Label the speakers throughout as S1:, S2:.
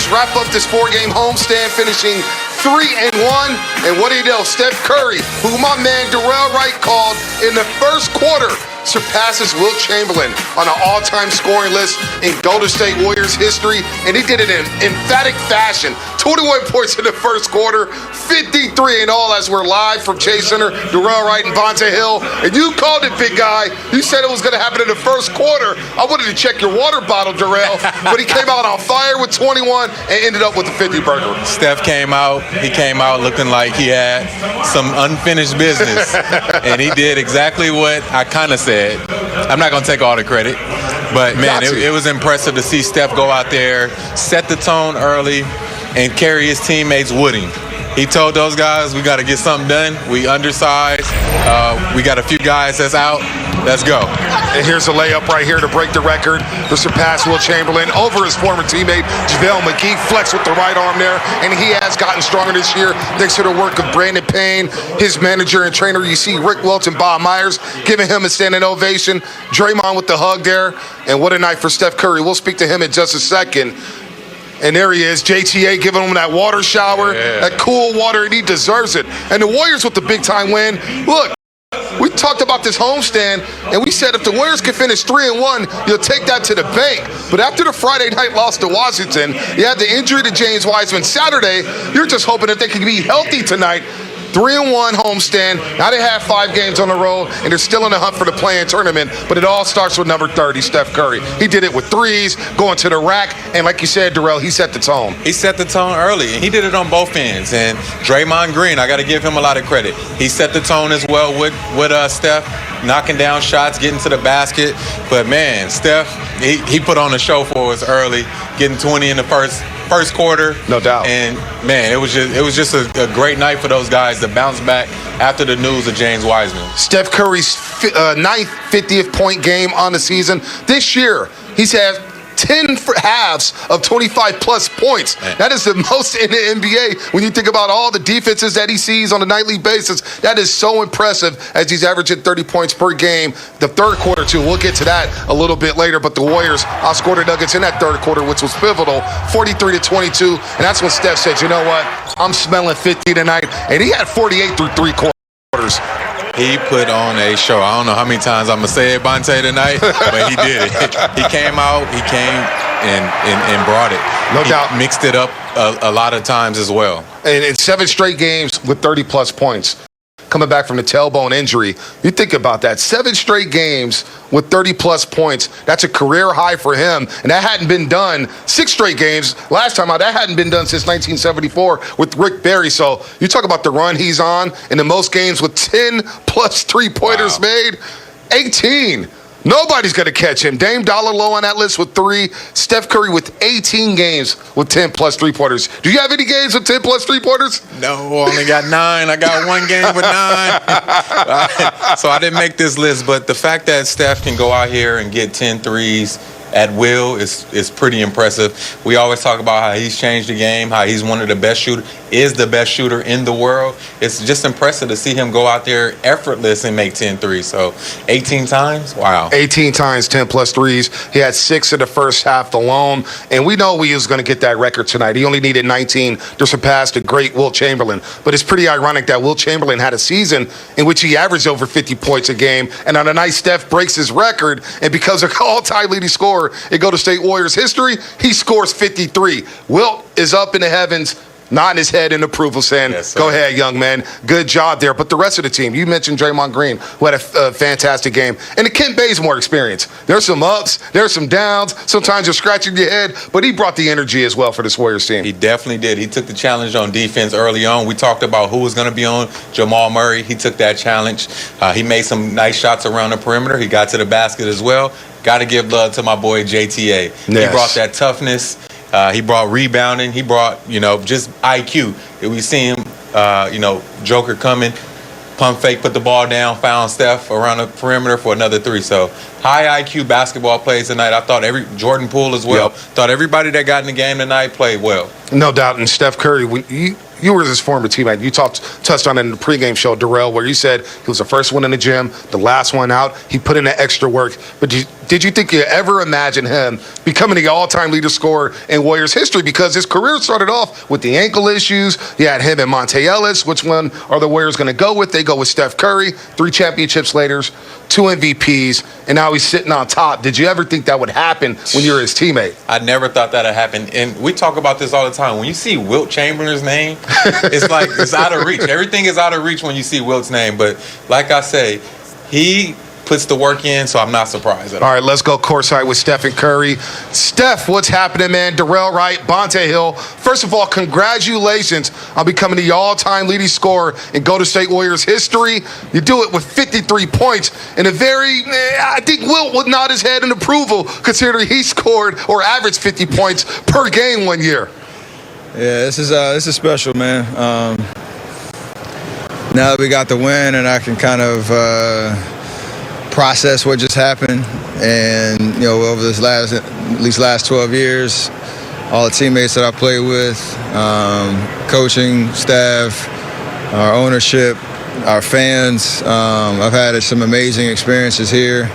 S1: Warriors wrap up this 4-game homestand, finishing 3-1. And what do you know? Steph Curry, who my man Darrell Wright called in the first quarter, surpasses Wilt Chamberlain on an all-time scoring list in Golden State Warriors history, and he did it in emphatic fashion. 21 points in the first quarter, 53 in all as we're live from Chase Center. Darrell Wright and Vontae Hill, and you called it, big guy. You said it was going to happen in the first quarter. I wanted to check your water bottle, Darrell, but he came out on fire with 21 and ended up with a 50-burger.
S2: Steph came out. He came out looking like he had some unfinished business, and he did exactly what I kind of said. I'm not going to take all the credit, but, man, it was impressive to see Steph go out there, set the tone early, and carry his teammates with him. He told those guys, we got to get something done. We undersized. We got a few guys that's out. Let's go.
S1: And here's a layup right here to break the record to surpass Wilt Chamberlain over his former teammate, JaVale McGee. Flex with the right arm there, and he has gotten stronger this year thanks to the work of Brandon Payne, his manager and trainer. You see Rick Welch and Bob Myers giving him a standing ovation. Draymond with the hug there, and what a night for Steph Curry. We'll speak to him in just a second. And there he is, JTA giving him that water shower, that cool water, and he deserves it. And the Warriors with the big-time win. Look, we talked about this homestand, and we said if the Warriors could finish 3-1, you'll take that to the bank. But after the Friday night loss to Washington, you had the injury to James Wiseman Saturday. You're just hoping that they can be healthy tonight. 3-1 homestand. Now they have 5 games on the road, and they're still in the hunt for the play-in tournament. But it all starts with number 30, Steph Curry. He did it with threes, going to the rack, and like you said, Darrell, he set the tone.
S2: He set the tone early, and he did it on both ends. And Draymond Green, I got to give him a lot of credit. He set the tone as well with Steph, knocking down shots, getting to the basket. But, man, Steph, he put on a show for us early, getting 20 in the first quarter.
S1: No doubt.
S2: And, man, it was just a great night for those guys to bounce back after the news of James Wiseman.
S1: Steph Curry's ninth 50th point game on the season. This year, he's had 10 halves of 25-plus points. Man. That is the most in the NBA when you think about all the defenses that he sees on a nightly basis. That is so impressive as he's averaging 30 points per game. The third quarter, too. We'll get to that a little bit later, but the Warriors outscored the Nuggets in that third quarter, which was pivotal, 43-22, and that's when Steph said, you know what, I'm smelling 50 tonight, and he had 48 through 3 quarters.
S2: He put on a show. I don't know how many times I'm going to say it, Bonte, tonight, but he did it. He came out, he came and brought it.
S1: No doubt.
S2: Mixed it up a lot of times as well.
S1: And in 7 straight games with 30-plus points. Coming back from the tailbone injury. You think about that. 7 straight games with 30-plus points. That's a career high for him. And that hadn't been done. 6 straight games. Last time out, that hadn't been done since 1974 with Rick Barry. So you talk about the run he's on in the most games with 10-plus three-pointers made. 18. Nobody's going to catch him. Dame Dollar low on that list with 3. Steph Curry with 18 games with 10-plus three-pointers. Do you have any games with 10-plus three-pointers?
S2: No, I only got 9. I got 1 game with 9. So I didn't make this list, but the fact that Steph can go out here and get 10 threes at will is pretty impressive. We always talk about how he's changed the game, how he's one of the best shooters, is the best shooter in the world. It's just impressive to see him go out there effortless and make 10 threes. So 18 times? Wow.
S1: 18 times 10-plus threes. He had 6 in the first half alone, and we know he was going to get that record tonight. He only needed 19 to surpass the great Wilt Chamberlain. But it's pretty ironic that Wilt Chamberlain had a season in which he averaged over 50 points a game, and on a night Steph breaks his record, and because of all-time leading scorer in Golden State Warriors history, he scores 53. Wilt is up in the heavens, nodding his head in approval, saying, yes, go ahead, young man. Good job there. But the rest of the team, you mentioned Draymond Green, who had a fantastic game. And the Kent Bazemore experience. There's some ups, there's some downs. Sometimes you're scratching your head, but he brought the energy as well for this Warriors team.
S2: He definitely did. He took the challenge on defense early on. We talked about who was going to be on Jamal Murray. He took that challenge. He made some nice shots around the perimeter. He got to the basket as well. Got to give love to my boy JTA. Yes. He brought that toughness. He brought rebounding. He brought, just IQ. We see him, Joker coming, pump fake, put the ball down, found Steph around the perimeter for another 3. So high IQ basketball plays tonight. I thought Jordan Poole as well. Yep. Thought everybody that got in the game tonight played well.
S1: No doubt. And Steph Curry, you were his former teammate. You touched on it in the pregame show, Darrell, where you said he was the first one in the gym, the last one out. He put in the extra work. But did you think you ever imagine him becoming the all-time leader scorer in Warriors history? Because his career started off with the ankle issues. You had him and Monte Ellis. Which one are the Warriors going to go with? They go with Steph Curry. 3 championships later, 2 MVPs, and now he's sitting on top. Did you ever think that would happen when you were his teammate?
S2: I never thought that'd happen. And we talk about this all the time. When you see Wilt Chamberlain's name, it's like it's out of reach. Everything is out of reach when you see Wilt's name. But like I say, he puts the work in, so I'm not surprised at all.
S1: All right, let's go courtside with Steph and Curry. Steph, what's happening, man? Darrell Wright, Bonte Hill. First of all, congratulations on becoming the all-time leading scorer in Golden State Warriors history. You do it with 53 points in a very, I think Wilt would nod his head in approval considering he scored or averaged 50 points per game one year.
S3: Yeah, this is special, man. Now that we got the win and I can kind of process what just happened, and over this last 12 years, all the teammates that I played with, coaching staff, our ownership, our fans, I've had some amazing experiences here,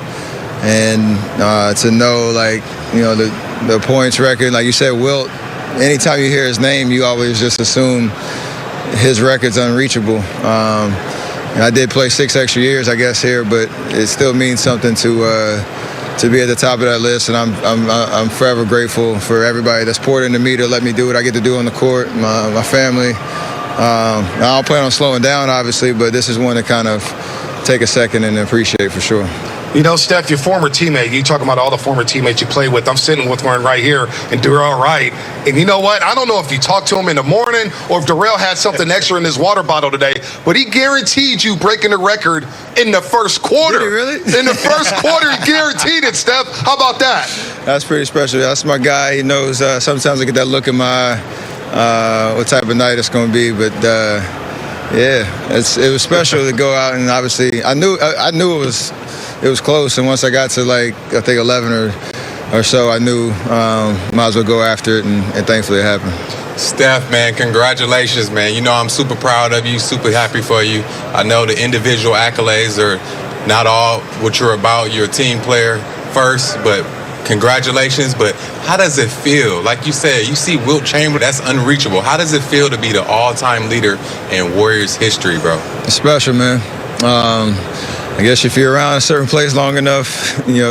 S3: and to know the points record, like you said, Wilt, anytime you hear his name, you always just assume his record's unreachable. I did play 6 extra years, I guess, here, but it still means something to be at the top of that list, and I'm forever grateful for everybody that's poured into me to let me do what I get to do on the court, my family. I don't plan on slowing down, obviously, but this is one to kind of take a second and appreciate for sure.
S1: You know, Steph, your former teammate, you talking about all the former teammates you played with. I'm sitting with one right here, and Darrell Wright. And you know what? I don't know if you talked to him in the morning or if Darrell had something extra in his water bottle today, but he guaranteed you breaking the record in the first quarter.
S3: Did he really?
S1: In the first quarter, he guaranteed it, Steph. How about that?
S3: That's pretty special. That's my guy. He knows sometimes I get that look in my eye, what type of night it's going to be, but yeah, it was special to go out, and obviously I knew it was close, and once I got to I think 11 or so, I knew might as well go after it, and thankfully it happened.
S2: Steph, man, congratulations, man. You know I'm super proud of you, super happy for you. I know the individual accolades are not all what you're about. You're a team player first, but congratulations. But how does it feel? Like you said, you see Wilt Chamberlain, that's unreachable. How does it feel to be the all-time leader in Warriors history, bro?
S3: It's special, man. I guess if you're around a certain place long enough,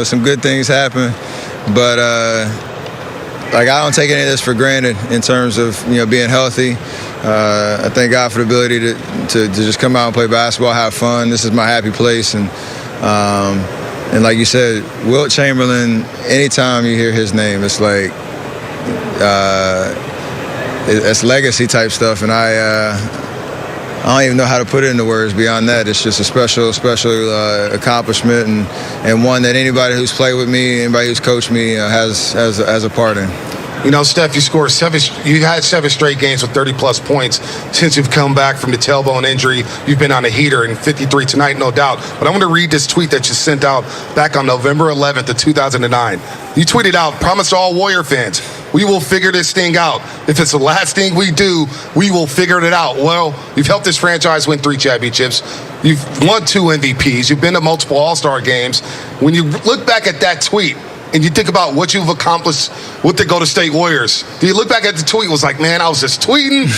S3: some good things happen. But I don't take any of this for granted in terms of being healthy. I thank God for the ability to just come out and play basketball, have fun. This is my happy place, and like you said, Wilt Chamberlain. Anytime you hear his name, it's like it's legacy type stuff, and I don't even know how to put it into words beyond that. It's just a special accomplishment, and one that anybody who's played with me, anybody who's coached me has a part in.
S1: You know, Steph, you had 7 straight games with 30-plus points since you've come back from the tailbone injury. You've been on a heater, and 53 tonight, no doubt. But I want to read this tweet that you sent out back on November 11th of 2009. You tweeted out, "Promise to all Warrior fans, we will figure this thing out. If it's the last thing we do, we will figure it out." Well, you've helped this franchise win 3 championships. You've won 2 MVPs. You've been to multiple All-Star games. When you look back at that tweet, and you think about what you've accomplished with the Golden State Warriors, do you look back at the tweet and was like, man, I was just tweeting?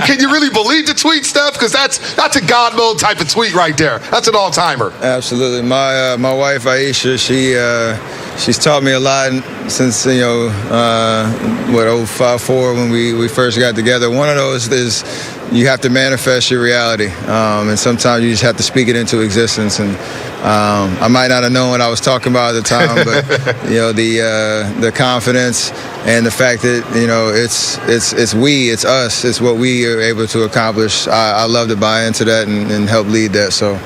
S1: Can you really believe the tweet stuff? Because that's a God mode type of tweet right there. That's an all-timer.
S3: Absolutely. My wife, Isiah, she's taught me a lot since, 04 when we first got together. One of those is you have to manifest your reality. And sometimes you just have to speak it into existence. And I might not have known what I was talking about at the time, but the confidence and the fact that it's us, it's what we are able to accomplish. I love to buy into that and help lead that. So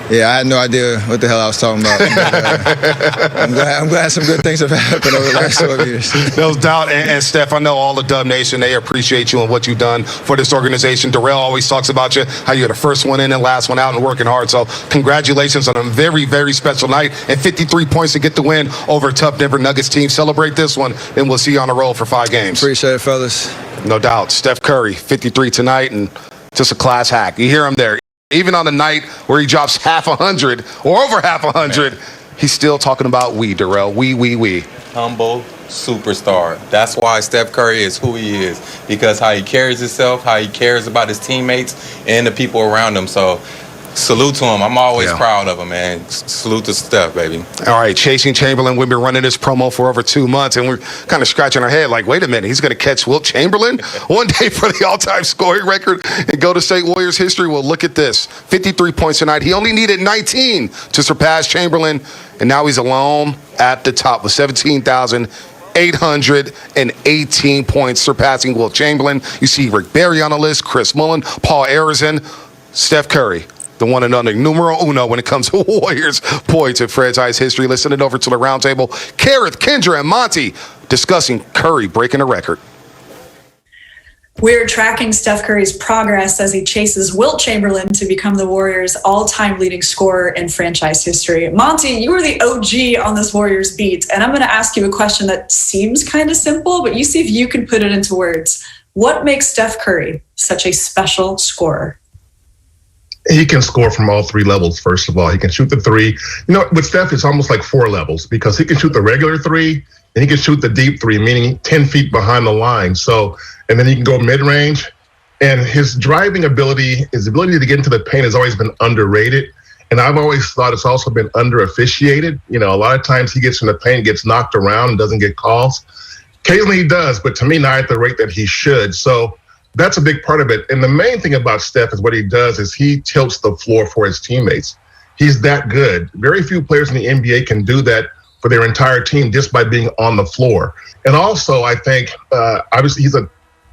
S3: yeah, I had no idea what the hell I was talking about. But, I'm glad some good things have happened over the last 12 years.
S1: No doubt. And Steph, I know all the Dub Nation, they appreciate you and what you've done for this organization. Darrell always talks about you, how you're the first one in and last one out and working hard. So congratulations on a very, very special night and 53 points to get the win over a tough Denver Nuggets team. Celebrate this one, and we'll see you on the road for 5 games.
S3: Appreciate it, fellas.
S1: No doubt. Steph Curry, 53 tonight, and just a class hack. You hear him there. Even on the night where he drops half 100 or over half 100, he's still talking about we, Darrell. We.
S2: Humble superstar. That's why Steph Curry is who he is, because how he carries himself, how he cares about his teammates and the people around him. So salute to him. I'm always proud of him, man. Salute to Steph, baby.
S1: All right, chasing Chamberlain. We've been running this promo for over 2 months, and we're kind of scratching our head like, wait a minute, he's going to catch Wilt Chamberlain one day for the all-time scoring record in Golden State Warriors history? Well, look at this. 53 points tonight. He only needed 19 to surpass Chamberlain, and now he's alone at the top with 17,818 points, surpassing Wilt Chamberlain. You see Rick Barry on the list, Chris Mullin, Paul Arizin, Steph Curry, the one and only numero uno when it comes to Warriors points in franchise history. Let's send it over to the roundtable. Kareth, Kendra, and Monty discussing Curry breaking a record.
S4: We're tracking Steph Curry's progress as he chases Wilt Chamberlain to become the Warriors' all-time leading scorer in franchise history. Monty, you were the OG on this Warriors beat, and I'm going to ask you a question that seems kind of simple, but you see if you can put it into words. What makes Steph Curry such a special scorer?
S5: He can score from all three levels, first of all. He can shoot the three. You know, with Steph, it's almost like 4 levels because he can shoot the regular three and he can shoot the deep three, meaning 10 feet behind the line. So, and then he can go mid-range. And his driving ability, his ability to get into the paint has always been underrated. And I've always thought it's also been under-officiated. You know, a lot of times he gets in the paint, gets knocked around, and doesn't get calls. Occasionally he does, but to me, not at the rate that he should. So that's a big part of it. And the main thing about Steph is what he does is he tilts the floor for his teammates. He's that good. Very few players in the NBA can do that for their entire team just by being on the floor. And also, I think, obviously, he's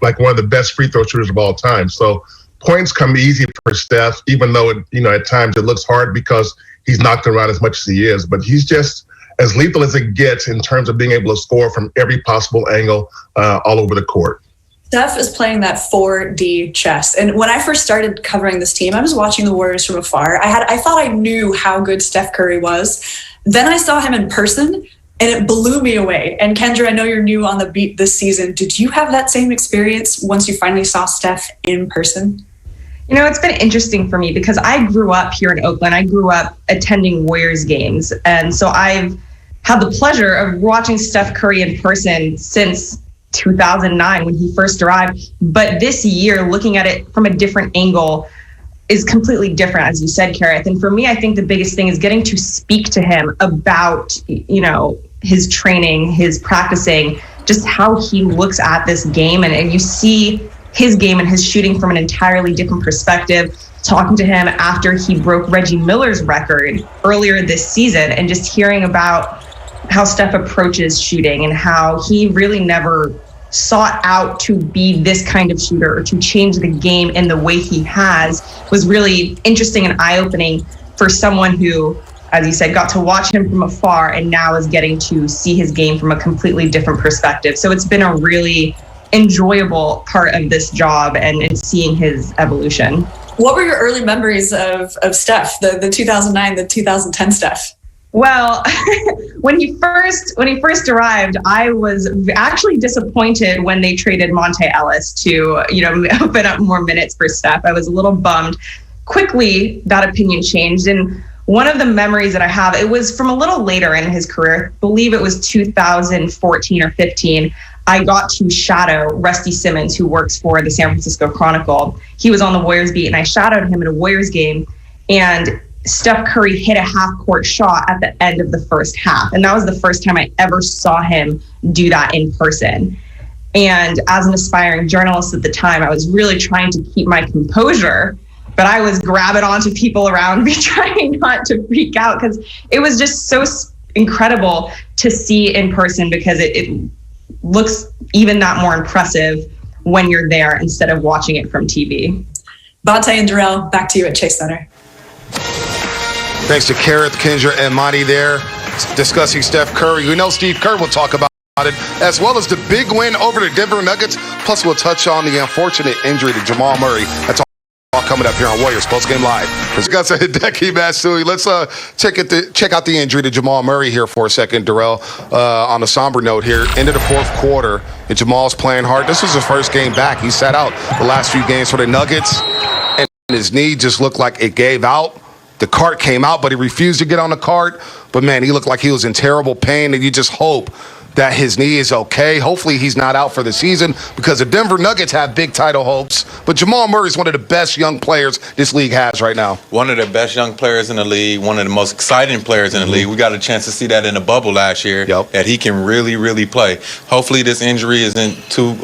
S5: like one of the best free throw shooters of all time. So points come easy for Steph, even though, at times it looks hard because he's knocked around as much as he is. But he's just as lethal as it gets in terms of being able to score from every possible angle all over the court.
S4: Steph is playing that 4D chess. And when I first started covering this team, I was watching the Warriors from afar. I thought I knew how good Steph Curry was. Then I saw him in person, and it blew me away. And Kendra, I know you're new on the beat this season. Did you have that same experience once you finally saw Steph in person?
S6: You know, it's been interesting for me because I grew up here in Oakland. I grew up attending Warriors games. And so I've had the pleasure of watching Steph Curry in person since 2009 when he first arrived. But this year, looking at it from a different angle is completely different, as you said, Kareth. And for me, I think the biggest thing is getting to speak to him about, his training, his practicing, just how he looks at this game. And you see his game and his shooting from an entirely different perspective. Talking to him after he broke Reggie Miller's record earlier this season and just hearing about how Steph approaches shooting and how he really never sought out to be this kind of shooter or to change the game in the way he has was really interesting and eye-opening for someone who, as you said, got to watch him from afar and now is getting to see his game from a completely different perspective. So it's been a really enjoyable part of this job and seeing his evolution.
S4: What were your early memories of Steph, the 2009, the 2010 Steph?
S6: Well, when he first arrived, I was actually disappointed when they traded Monte Ellis to, open up more minutes for Steph. I was a little bummed. Quickly, that opinion changed. And one of the memories that I have, it was from a little later in his career. I believe it was 2014 or 15. I got to shadow Rusty Simmons, who works for the San Francisco Chronicle. He was on the Warriors beat, and I shadowed him in a Warriors game. And Steph Curry hit a half-court shot at the end of the first half. And that was the first time I ever saw him do that in person. And as an aspiring journalist at the time, I was really trying to keep my composure, but I was grabbing onto people around me, trying not to freak out because it was just so incredible to see in person because it looks even that more impressive when you're there instead of watching it from TV.
S4: Bonte and Darrell, back to you at Chase Center.
S1: Thanks to Kareth, Kendra, and Monty there discussing Steph Curry. We know Steve Kerr will talk about it, as well as the big win over the Denver Nuggets. Plus, we'll touch on the unfortunate injury to Jamal Murray. That's all coming up here on Warriors Postgame Live. We got some Hideki Matsui. Let's check out the injury to Jamal Murray here for a second, Darrell. On a somber note here, into the fourth quarter, and Jamal's playing hard. This was his first game back. He sat out the last few games for the Nuggets, and his knee just looked like it gave out. The cart came out, but he refused to get on the cart. But, man, he looked like he was in terrible pain, and you just hope that his knee is okay. Hopefully he's not out for the season because the Denver Nuggets have big title hopes. But Jamal Murray is one of the best young players this league has right now.
S2: One of the best young players in the league, one of the most exciting players in the league. We got a chance to see that in the bubble last year, that he can really, really play. Hopefully this injury isn't too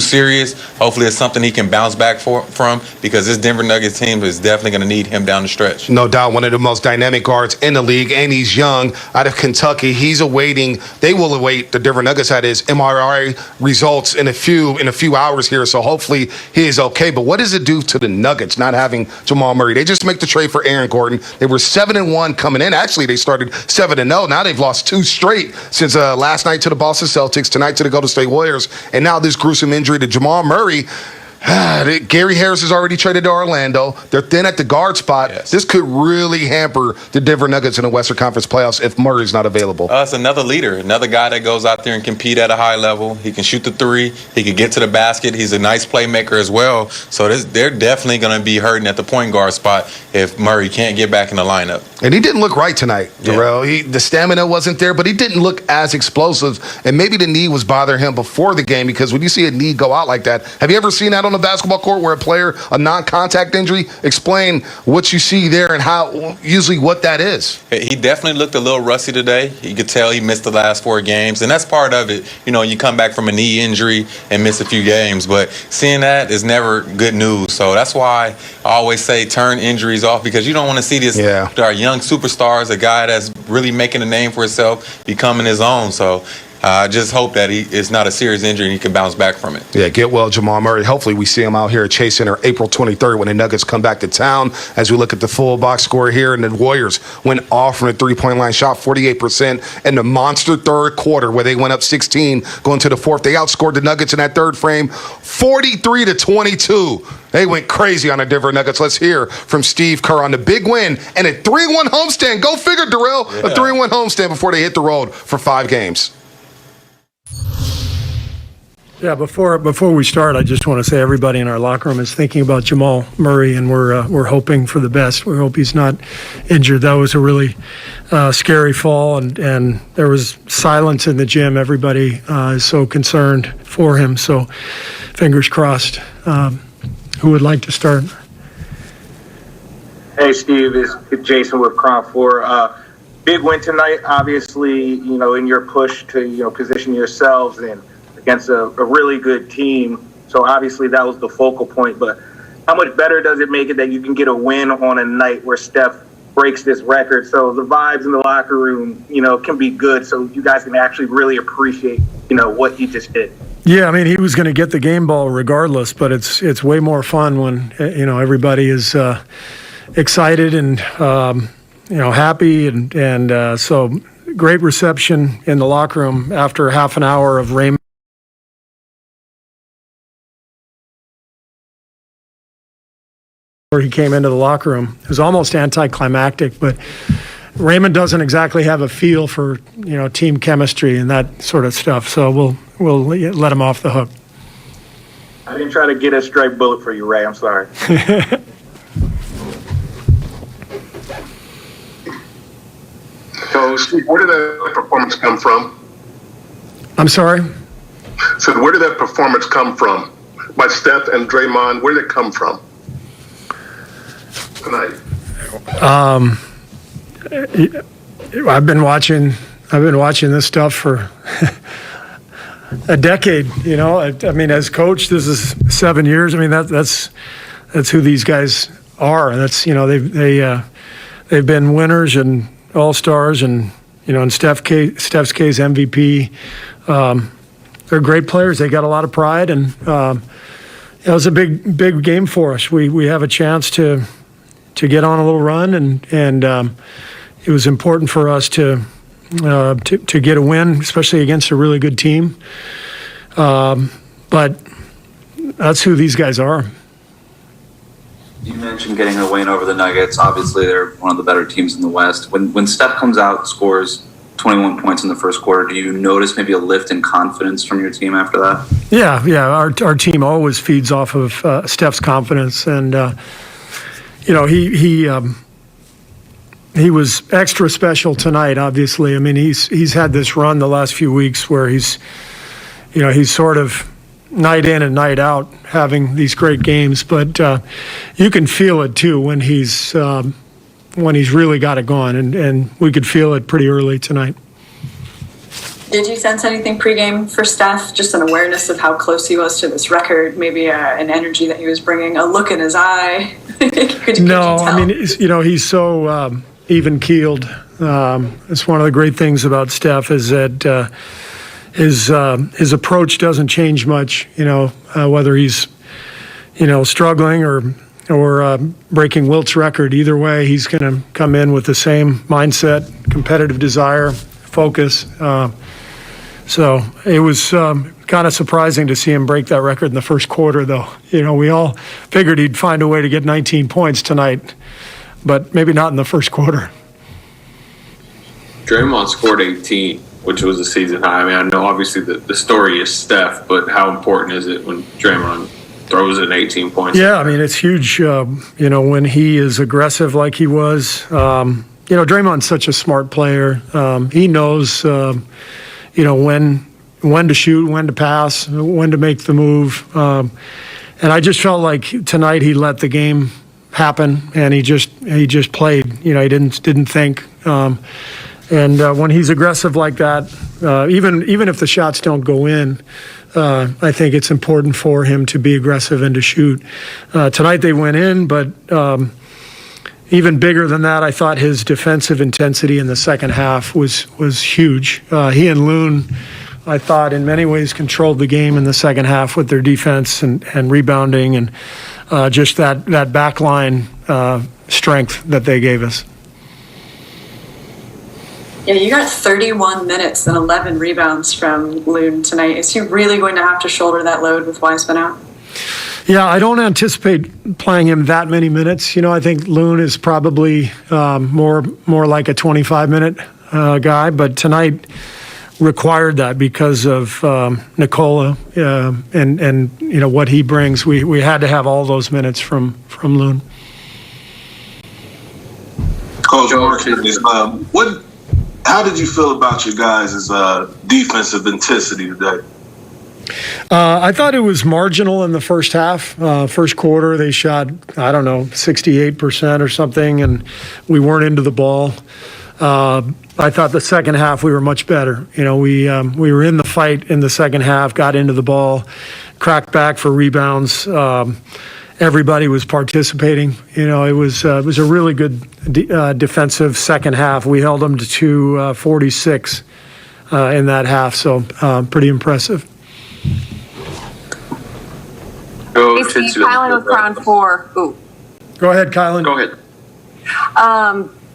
S2: serious. Hopefully it's something he can bounce back from because this Denver Nuggets team is definitely going to need him down the stretch.
S1: No doubt, one of the most dynamic guards in the league, and he's young, out of Kentucky. They will await the Denver Nuggets had his MRI results in a few hours here, so hopefully he is okay. But what does it do to the Nuggets not having Jamal Murray? They just make the trade for Aaron Gordon. They were 7-1 coming in. Actually, they started 7-0. Now they've lost 2 straight since last night to the Boston Celtics, tonight to the Golden State Warriors, and now this gruesome injury to Jamal Murray. Gary Harris is already traded to Orlando. They're thin at the guard spot.
S2: Yes.
S1: This could really hamper the Denver Nuggets in the Western Conference playoffs if Murray's not available.
S2: It's another leader, another guy that goes out there and compete at a high level. He can shoot the three. He can get to the basket. He's a nice playmaker as well. So they're definitely going to be hurting at the point guard spot if Murray can't get back in the lineup.
S1: And he didn't look right tonight, Darrell. The stamina wasn't there, but he didn't look as explosive. And maybe the knee was bothering him before the game because when you see a knee go out like that, have you ever seen that on the basketball court where a non-contact injury? Explain what you see there and usually what that is.
S2: He definitely looked a little rusty today. You could tell he missed the last 4 games, and that's part of it. You come back from a knee injury and miss a few games, but seeing that is never good news. So that's why I always say turn injuries off because you don't want to see this. Our young superstars, a guy that's really making a name for himself, becoming his own. So I just hope that it's not a serious injury and he can bounce back from it.
S1: Yeah, get well, Jamal Murray. Hopefully we see him out here at Chase Center April 23rd when the Nuggets come back to town. As we look at the full box score here, and the Warriors went off from the three-point line, shot 48% in the monster third quarter where they went up 16 going to the fourth. They outscored the Nuggets in that third frame 43-22. They went crazy on the Denver Nuggets. Let's hear from Steve Kerr on the big win and a 3-1 homestand. Go figure, Darrell. A 3-1 homestand before they hit the road for 5 games.
S7: Yeah, before we start, I just want to say everybody in our locker room is thinking about Jamal Murray, and we're hoping for the best. We hope he's not injured. That was a really scary fall, and there was silence in the gym. Everybody is so concerned for him. So, fingers crossed. Who would like to start?
S8: Hey, Steve, it's Jason with Crown 4. Big win tonight, obviously. In your push to position yourselves and against a really good team. So obviously that was the focal point, but how much better does it make it that you can get a win on a night where Steph breaks this record? So the vibes in the locker room, can be good. So you guys can actually really appreciate, what you just did.
S7: Yeah, I mean, he was going to get the game ball regardless, but it's way more fun when, everybody is excited and, happy. And so great reception in the locker room after half an hour of Raymond. He came into the locker room. It was almost anticlimactic, but Raymond doesn't exactly have a feel for team chemistry and that sort of stuff. So we'll let him off the hook.
S8: I didn't try to get a straight bullet for you, Ray. I'm sorry.
S5: So, Steve, where did that performance come from?
S7: I'm sorry?
S5: So, where did that performance come from? By Steph and Draymond, where did it come from tonight?
S7: I've been watching this stuff for a decade. I mean, as coach, this is 7 years. I mean, that's who these guys are. That's they've been winners and all-stars, and in Steph's case, MVP. They're great players. They got a lot of pride, and it was a big game for us. We have a chance to get on a little run, and it was important for us to get a win, especially against a really good team. But that's who these guys are.
S9: You mentioned getting a win over the Nuggets. Obviously, they're one of the better teams in the West. When Steph comes out and scores 21 points in the first quarter, do you notice maybe a lift in confidence from your team after that?
S7: Yeah. Our team always feeds off of Steph's confidence, and he he was extra special tonight. Obviously, I mean he's had this run the last few weeks where he's sort of night in and night out having these great games, but you can feel it too when he's really got it going, and we could feel it pretty early tonight.
S4: Did you sense anything pregame for Steph? Just an awareness of how close he was to this record, maybe an energy that he was bringing, a look in his eye? could you tell?
S7: I mean, he's so even keeled. It's one of the great things about Steph is that his approach doesn't change much. Whether he's struggling or breaking Wilt's record, either way, he's going to come in with the same mindset, competitive desire, focus. So it was kind of surprising to see him break that record in the first quarter, though. We all figured he'd find a way to get 19 points tonight, but maybe not in the first quarter.
S10: Draymond scored 18, which was a season high. I mean, I know obviously the story is Steph, but how important is it when Draymond throws in 18 points?
S7: Yeah, I mean, it's huge, when he is aggressive like he was. Draymond's such a smart player. He knows, when to shoot, when to pass, when to make the move. And I just felt like tonight he let the game happen, and he just played. He didn't think. And when he's aggressive like that, even if the shots don't go in, I think it's important for him to be aggressive and to shoot. Tonight they went in, but even bigger than that, I thought his defensive intensity in the second half was huge. He and Loon, I thought, in many ways controlled the game in the second half with their defense and rebounding and just that back line strength that they gave us.
S4: Yeah, you got 31 minutes and 11 rebounds from Loon tonight. Is he really going to have to shoulder that load with Wiseman out?
S7: Yeah, I don't anticipate playing him that many minutes. I think Loon is probably more like a 25-minute guy, but tonight required that because of Nikola and what he brings. We had to have all those minutes from Loon.
S11: Coach Marquez, how did you feel about your guys' defensive intensity today?
S7: I thought it was marginal in the first half. First quarter, they shot, 68% or something, and we weren't into the ball. I thought the second half we were much better. We were in the fight in the second half, got into the ball, cracked back for rebounds. Everybody was participating. It was a really good defensive second half. We held them to 46 in that half, so pretty impressive.
S12: Hey, Steve, Kylan with Crown 4. Ooh.
S7: Go ahead, Kylan.
S10: Go ahead.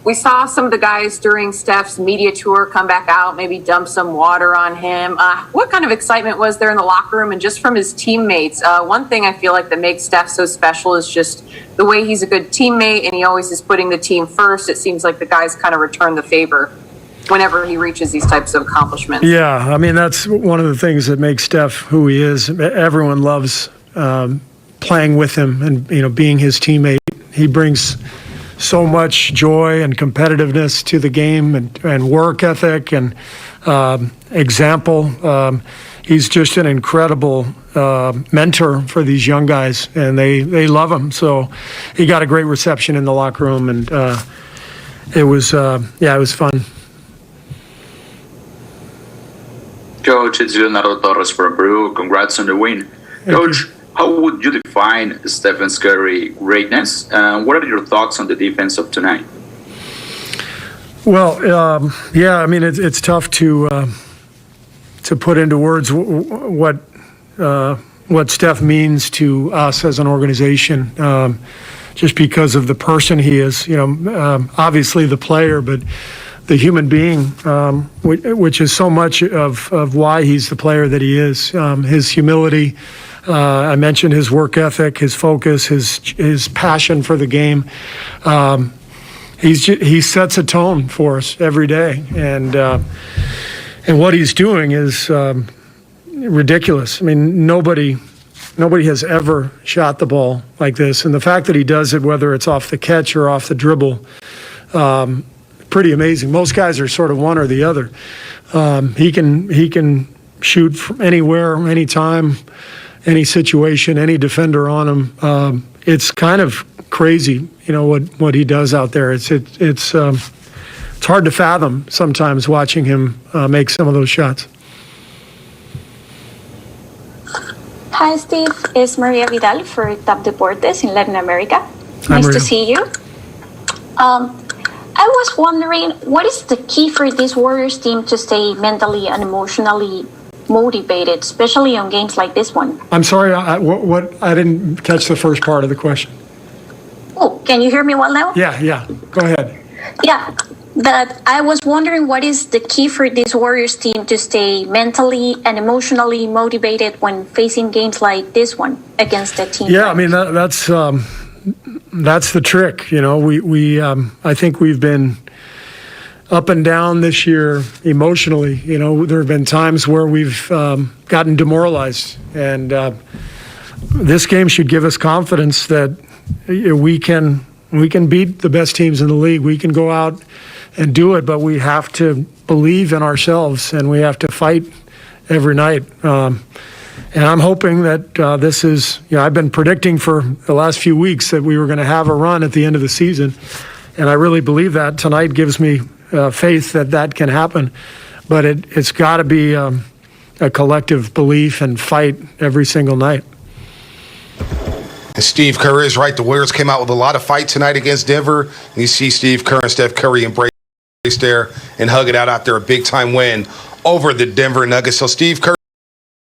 S12: We saw some of the guys during Steph's media tour come back out, maybe dump some water on him. What kind of excitement was there in the locker room and just from his teammates? One thing I feel like that makes Steph so special is just the way he's a good teammate, and he always is putting the team first. It seems like the guys kind of return the favor whenever he reaches these types of accomplishments.
S7: Yeah, I mean, that's one of the things that makes Steph who he is. Everyone loves playing with him and, being his teammate. He brings so much joy and competitiveness to the game and work ethic and example. He's just an incredible mentor for these young guys, and they love him. So he got a great reception in the locker room, and it was fun.
S13: Coach, it's Leonardo Torres for Brew. Congrats on the win. Coach, how would you define Stephen Curry's greatness? What are your thoughts on the defense of tonight?
S7: Well, I mean, it's tough to put into words what Steph means to us as an organization, just because of the person he is. Obviously the player, but the human being, which is so much of why he's the player that he is. His humility. I mentioned his work ethic, his focus, his passion for the game. He sets a tone for us every day, and what he's doing is ridiculous. I mean, nobody has ever shot the ball like this, and the fact that he does it, whether it's off the catch or off the dribble, pretty amazing. Most guys are sort of one or the other. He can shoot from anywhere, anytime, any situation, any defender on him. It's kind of crazy, what he does out there. It's hard to fathom sometimes watching him make some of those shots.
S14: Hi, Steve. It's Maria Vidal for Top Deportes in Latin America.
S7: Hi,
S14: Nice
S7: Maria.
S14: to see you. I was wondering, what is the key for this Warriors team to stay mentally and emotionally motivated, especially on games like this one?
S7: I'm sorry, what? I didn't catch the first part of the question.
S14: Oh, can you hear me well now?
S7: Yeah. Go ahead.
S14: Yeah, that I was wondering, what is the key for this Warriors team to stay mentally and emotionally motivated when facing games like this one against a team?
S7: Yeah, I mean that's the trick. We I think we've been up and down this year emotionally. There have been times where we've gotten demoralized, and this game should give us confidence that we can beat the best teams in the league. We can go out and do it, but we have to believe in ourselves, and we have to fight every night. And I'm hoping that this is, I've been predicting for the last few weeks that we were going to have a run at the end of the season, and I really believe that. Tonight gives me faith that can happen, but it's got to be a collective belief and fight every single night.
S1: And Steve Kerr is right. The Warriors came out with a lot of fight tonight against Denver. And you see Steve Kerr and Steph Curry embrace there and hug it out there, a big-time win over the Denver Nuggets. So Steve Kerr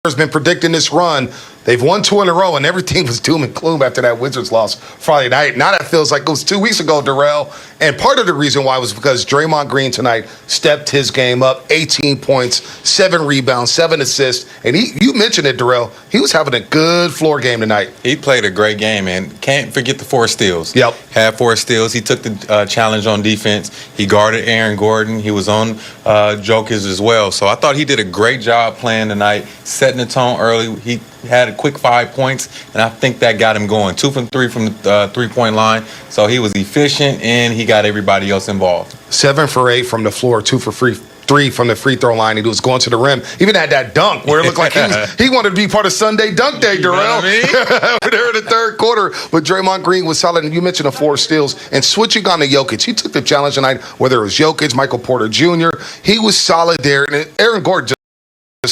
S1: has been predicting this run. They've won 2 in a row, and everything was doom and gloom after that Wizards loss Friday night. Now that feels like it was 2 weeks ago, Darrell. And part of the reason why was because Draymond Green tonight stepped his game up, 18 points, 7 rebounds, 7 assists. And you mentioned it, Darrell. He was having a good floor game tonight.
S2: He played a great game, and can't forget the 4 steals.
S1: Yep.
S2: Had 4 steals. He took the challenge on defense. He guarded Aaron Gordon. He was on Jokic as well. So I thought he did a great job playing tonight, setting the tone early. He had a quick 5 points, and I think that got him going. 2 from 3 from the three-point line. So he was efficient, and he got everybody else involved.
S1: 7 for 8 from the floor, 2 for 3 from the free throw line. He was going to the rim. Even had that dunk where it looked like he wanted to be part of Sunday Dunk Day, Darrell.
S2: You know what I mean?
S1: There in the third quarter. But Draymond Green was solid. And you mentioned the 4 steals. And switching on to Jokic, he took the challenge tonight, whether it was Jokic, Michael Porter Jr., he was solid there. And Aaron Gordon just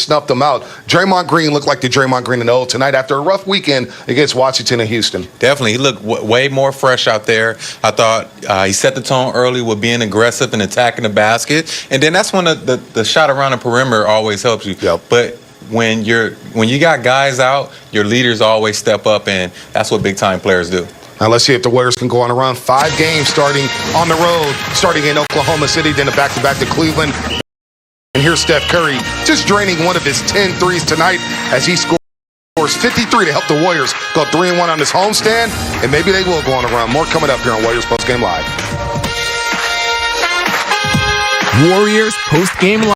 S1: snuffed him out. Draymond Green looked like the Draymond Green in the old tonight after a rough weekend against Washington and Houston.
S2: Definitely. He looked way more fresh out there. I thought he set the tone early with being aggressive and attacking the basket. And then that's when the shot around the perimeter always helps you.
S1: Yep.
S2: But when you got guys out, your leaders always step up, and that's what big-time players do.
S1: Now let's see if the Warriors can go on a run. 5 games starting on the road, starting in Oklahoma City, then a back-to-back to Cleveland. And here's Steph Curry just draining one of his 10 threes tonight as he scores 53 to help the Warriors go 3-1 on this homestand. And maybe they will go on a run. More coming up here on Warriors Post Game Live.
S15: Warriors Post Game Live.